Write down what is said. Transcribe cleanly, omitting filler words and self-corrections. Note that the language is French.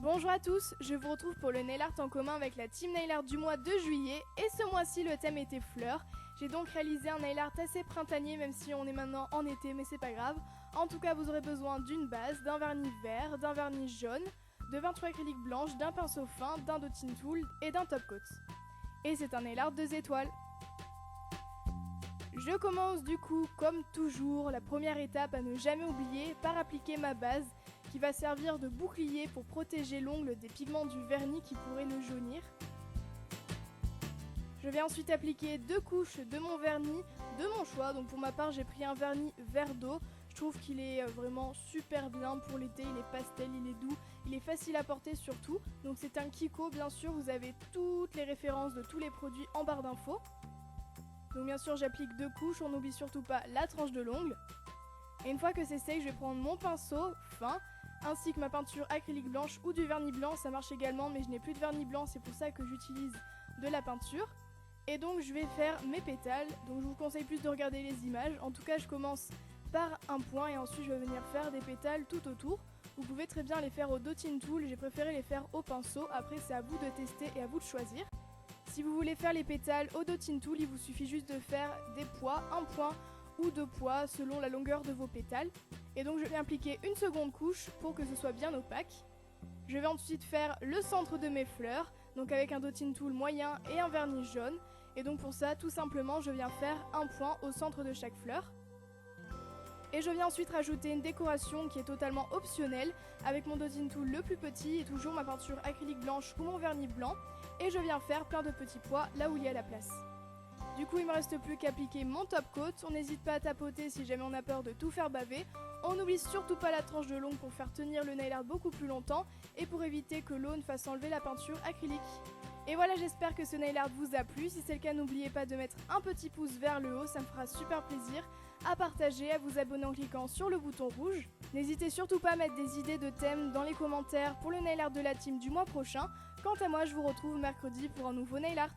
Bonjour à tous, je vous retrouve pour le nail art en commun avec la team nail art du mois de juillet et ce mois-ci le thème était fleurs. J'ai donc réalisé un nail art assez printanier même si on est maintenant en été mais c'est pas grave. En tout cas vous aurez besoin d'une base, d'un vernis vert, d'un vernis jaune, de peinture acrylique blanche, d'un pinceau fin, d'un dotting tool et d'un top coat. Et c'est un nail art 2 étoiles. Je commence du coup comme toujours la première étape à ne jamais oublier par appliquer ma base qui va servir de bouclier pour protéger l'ongle des pigments du vernis qui pourraient le jaunir. Je vais ensuite appliquer 2 couches de mon vernis de mon choix. Donc pour ma part j'ai pris un vernis vert d'eau. Je trouve qu'il est vraiment super bien pour l'été, il est pastel, il est doux, il est facile à porter surtout. Donc c'est un Kiko bien sûr, vous avez toutes les références de tous les produits en barre d'infos. Donc bien sûr j'applique 2 couches, on n'oublie surtout pas la tranche de l'ongle. Et une fois que c'est sec, je vais prendre mon pinceau fin, ainsi que ma peinture acrylique blanche ou du vernis blanc, ça marche également mais je n'ai plus de vernis blanc, c'est pour ça que j'utilise de la peinture. Et donc je vais faire mes pétales, donc je vous conseille plus de regarder les images, en tout cas je commence par un point et ensuite je vais venir faire des pétales tout autour. Vous pouvez très bien les faire au dotting tool, j'ai préféré les faire au pinceau, après c'est à vous de tester et à vous de choisir. Si vous voulez faire les pétales au dotting tool, il vous suffit juste de faire des pois, un point ou 2 pois selon la longueur de vos pétales. Et donc je vais appliquer une seconde couche pour que ce soit bien opaque. Je vais ensuite faire le centre de mes fleurs, donc avec un dotting tool moyen et un vernis jaune. Et donc pour ça, tout simplement, je viens faire un point au centre de chaque fleur. Et je viens ensuite rajouter une décoration qui est totalement optionnelle avec mon dotting tool le plus petit et toujours ma peinture acrylique blanche ou mon vernis blanc. Et je viens faire plein de petits pois là où il y a la place. Du coup il me reste plus qu'à appliquer mon top coat, on n'hésite pas à tapoter si jamais on a peur de tout faire baver. On n'oublie surtout pas la tranche de l'ongle pour faire tenir le nail art beaucoup plus longtemps et pour éviter que l'eau ne fasse enlever la peinture acrylique. Et voilà, j'espère que ce nail art vous a plu, si c'est le cas n'oubliez pas de mettre un petit pouce vers le haut, ça me fera super plaisir, à partager, à vous abonner en cliquant sur le bouton rouge. N'hésitez surtout pas à mettre des idées de thèmes dans les commentaires pour le nail art de la team du mois prochain. Quant à moi, je vous retrouve mercredi pour un nouveau nail art.